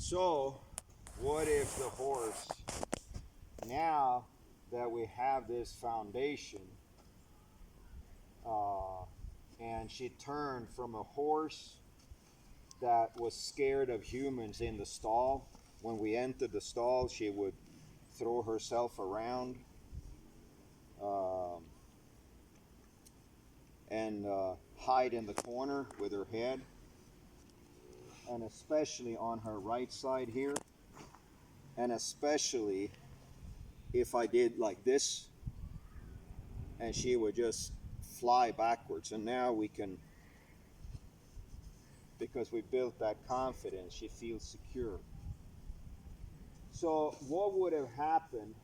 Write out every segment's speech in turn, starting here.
So, what if the horse, now that we have this foundation, uh, and she turned from a horse that was scared of humans in the stall. When we entered the stall, she would throw herself around um, and hide in the corner with her head, and especially on her right side here, and especially if I did like this, and she would just fly backwards. And now we can, because we built that confidence, she feels secure. So, what would have happened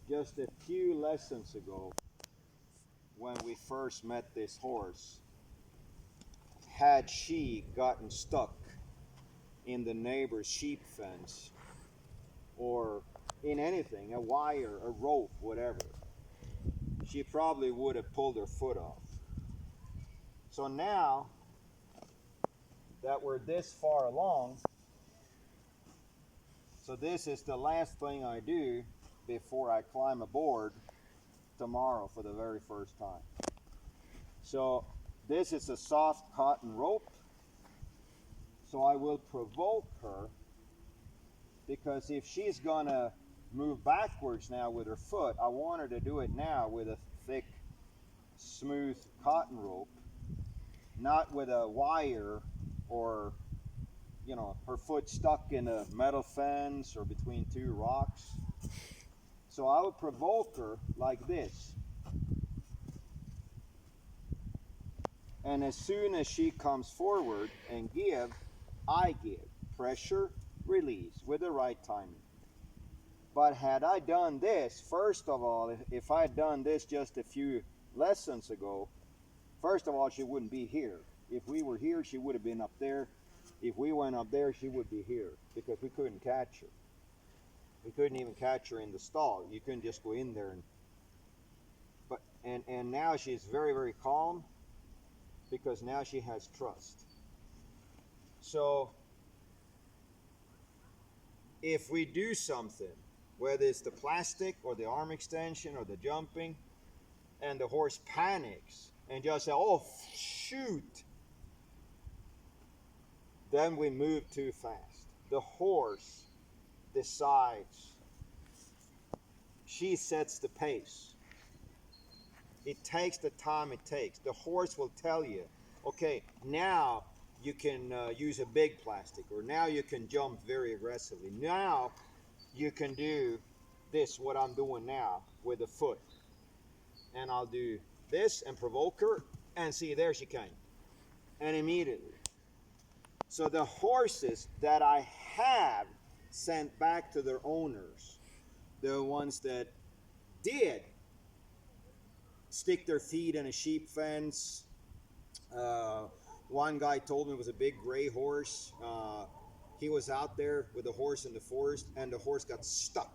just a few lessons ago when we first met this horse had she gotten stuck in the neighbor's sheep fence or in anything, a wire, a rope, whatever? She probably would have pulled her foot off. So now that we're this far along, so this is the last thing I do before I climb aboard tomorrow for the very first time. So this is a soft cotton rope. So I will provoke her, because if she's gonna move backwards now with her foot, I want her to do it now with a thick, smooth cotton rope, not with a wire or, her foot stuck in a metal fence or between two rocks. So I would provoke her like this. And as soon as she comes forward and give, I give. Pressure, release with the right timing. But had I done this, first of all, if I had done this just a few lessons ago, first of all, she wouldn't be here. If we were here, she would have been up there. If we went up there, she would be here, because we couldn't catch her. We couldn't even catch her in the stall. You couldn't just go in there and now she's very, very calm, because now she has trust. So if we do something, whether it's the plastic or the arm extension or the jumping, and the horse panics and just say, "Oh, shoot," then we move too fast. The horse decides. She sets the pace. It takes the time it takes. The horse will tell you, okay, now you can use a big plastic, or now you can jump very aggressively. Now you can do this, what I'm doing now, with the foot. And I'll do this and provoke her, and see, there she came. And immediately. So the horses that I have sent back to their owners, the ones that did stick their feet in a sheep fence. One guy told me it was a big gray horse. He was out there with the horse in the forest, and the horse got stuck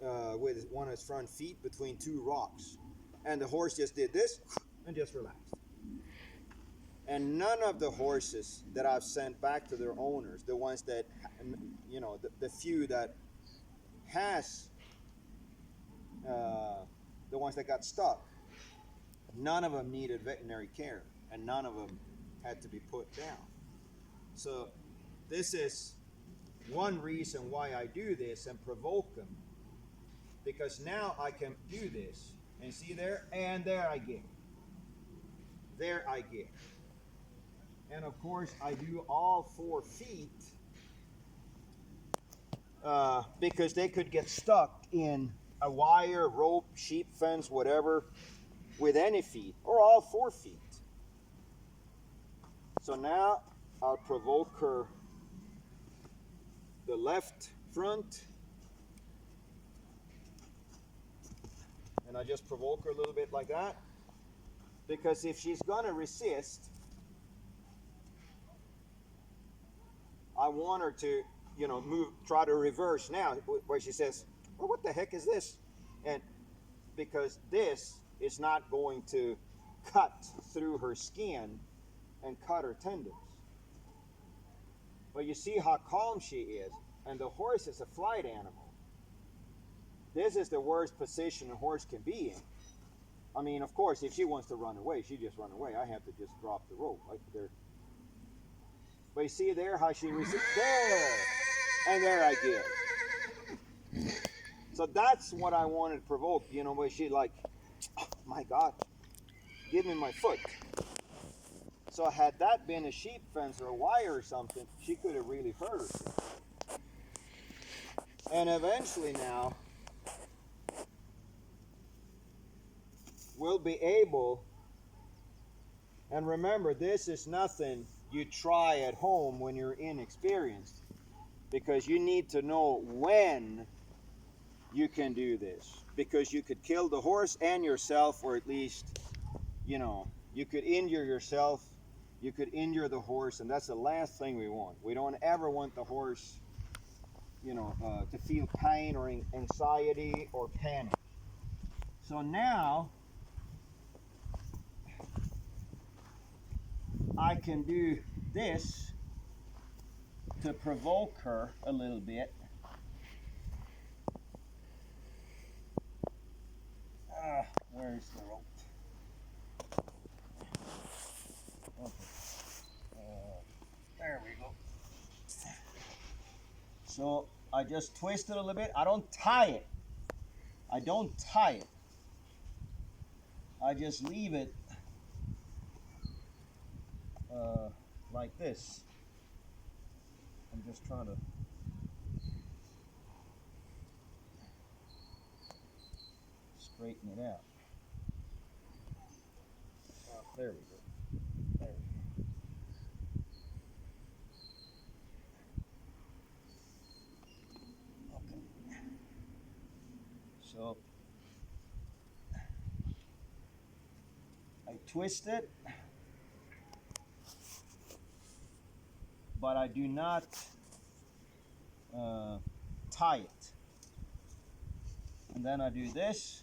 with one of his front feet between two rocks. And the horse just did this and just relaxed. And none of the horses that I've sent back to their owners, the ones that, the few that has, the ones that got stuck, none of them needed veterinary care, and none of them had to be put down. So this is one reason why I do this and provoke them, because now I can do this and see there, and there I get. There I get. And of course I do all 4 feet because they could get stuck in a wire, rope, sheep fence, whatever, with any feet, or all 4 feet. So now I'll provoke her the left front, and I just provoke her a little bit like that, because if she's going to resist, I want her to, move, try to reverse now, where she says, "Well, what the heck is this?" And because this is not going to cut through her skin and cut her tendons. But you see how calm she is, and the horse is a flight animal. This is the worst position a horse can be in. I mean, of course, if she wants to run away, she just run away. I have to just drop the rope. Like there. But you see there how she resists? There! And there I get. So that's what I wanted to provoke, you know, where she like, oh, my God, give me my foot. So had that been a sheep fence or a wire or something, she could have really hurt herself. And eventually now, we'll be able, and remember, this is nothing you try at home when you're inexperienced, because you need to know when you can do this, because you could kill the horse and yourself, or at least, you know, you could injure yourself, you could injure the horse, and that's the last thing we want. We don't ever want the horse, you know, to feel pain or anxiety or panic. So now I can do this to provoke her a little bit. Where's the rope? Okay. There we go. So I just twist it a little bit. I don't tie it. I don't tie it. I just leave it like this. I'm just trying to straighten it out. There we go. There we go. Okay. So I twist it, but I do not tie it. And then I do this,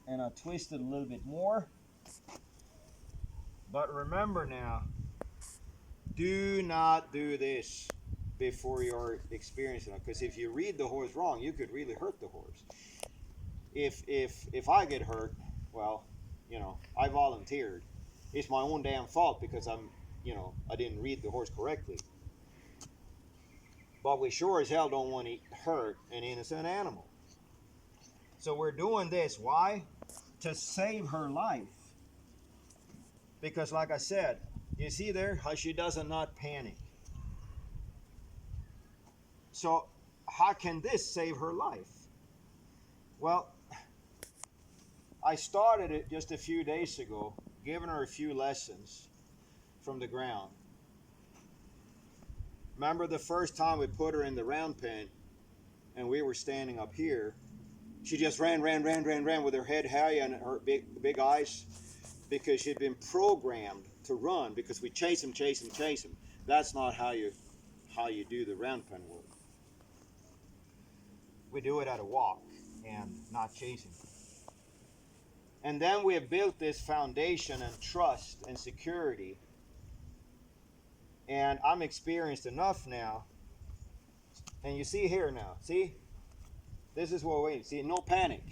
and I twist it a little bit more. But remember now, do not do this before you're experiencing it, because if you read the horse wrong, you could really hurt the horse. If I get hurt, well, you know, I volunteered. It's my own damn fault because I didn't read the horse correctly. But we sure as hell don't want to hurt an innocent animal. So we're doing this. Why? To save her life. Because like I said, you see there how she does not panic. So how can this save her life? Well, I started it just a few days ago, giving her a few lessons from the ground. Remember the first time we put her in the round pen and we were standing up here, she just ran with her head high and her big eyes, because she'd been programmed to run, because we chase him. That's not how you do the round pen work. We do it at a walk and not chasing. And then we have built this foundation and trust and security. And I'm experienced enough now. And you see here now, see? This is what we see, no panic.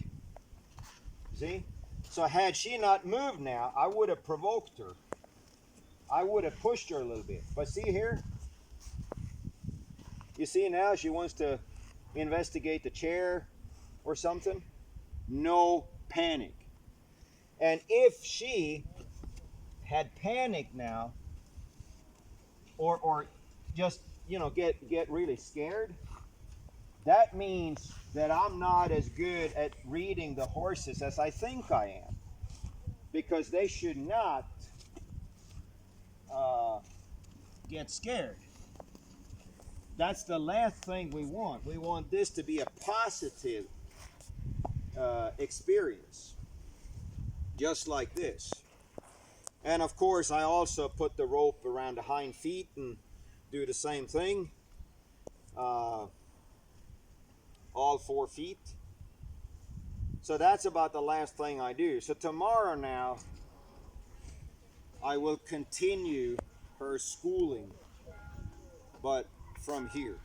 See? So had she not moved now, I would have provoked her. I would have pushed her a little bit. But see here? You see now she wants to investigate the chair or something? No panic. And if she had panicked now, or just, you know, get really scared, that means that I'm not as good at reading the horses as I think I am. Because they should not get scared. That's the last thing we want. We want this to be a positive experience. Just like this. And of course, I also put the rope around the hind feet and do the same thing. All 4 feet. So that's about the last thing I do. So tomorrow now, I will continue her schooling but from here.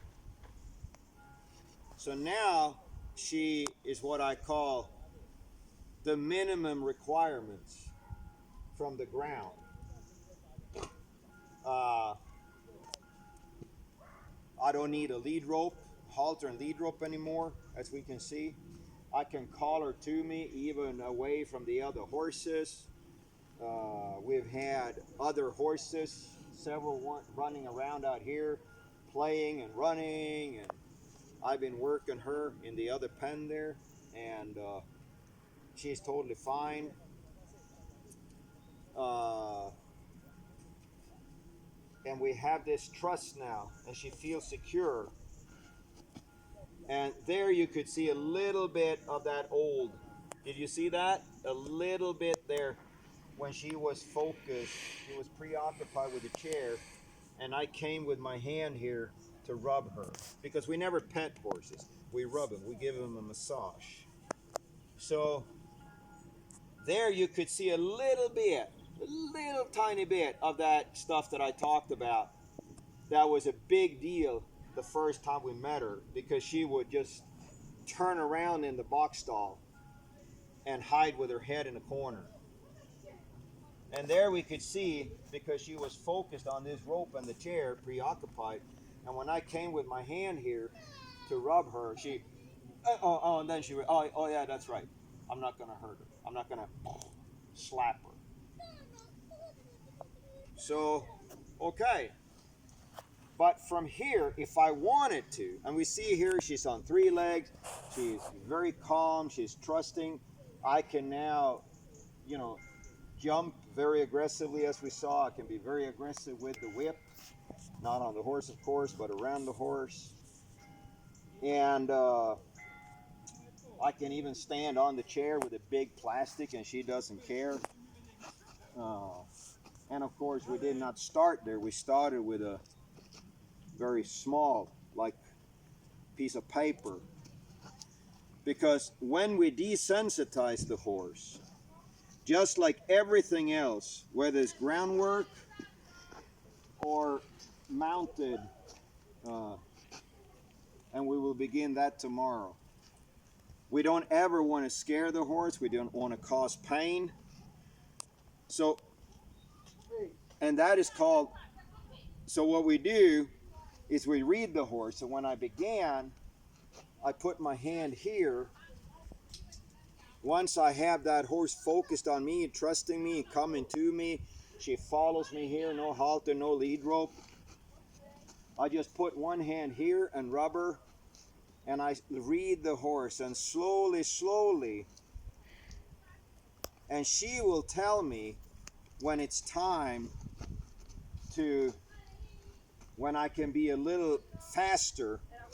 So now she is what I call the minimum requirements from the ground. Uh, I don't need a lead rope, halter and lead rope anymore, as we can see. I can call her to me even away from the other horses. We've had other horses, several running around out here, playing and running, and I've been working her in the other pen there, and she's totally fine. Uh, and we have this trust now, and she feels secure. And there you could see a little bit of that old. Did you see that? A little bit there when she was focused. She was preoccupied with the chair, and I came with my hand here to rub her because we never pet horses. We rub them. We give them a massage. So there you could see a little tiny bit of that stuff that I talked about. That was a big deal the first time we met her because she would just turn around in the box stall and hide with her head in a corner. And there we could see, because she was focused on this rope and the chair, preoccupied. And when I came with my hand here to rub her, and then she went, oh yeah, that's right. I'm not going to hurt her. I'm not going to slap her. So, okay. But from here, if I wanted to, and we see here she's on 3 legs, she's very calm, she's trusting. I can now, jump very aggressively as we saw. I can be very aggressive with the whip, not on the horse, of course, but around the horse. And I can even stand on the chair with a big plastic, and she doesn't care. And of course, we did not start there. We started with a very small, like, piece of paper. Because when we desensitize the horse, just like everything else, whether it's groundwork or mounted, and we will begin that tomorrow. We don't ever want to scare the horse. We don't want to cause pain. So, and that is called, so what we do is we read the horse. So when I began, I put my hand here. Once I have that horse focused on me, trusting me, coming to me, she follows me here, no halter, no lead rope. I just put one hand here and rub her, and I read the horse, and slowly, and she will tell me when it's time to, when I can be a little faster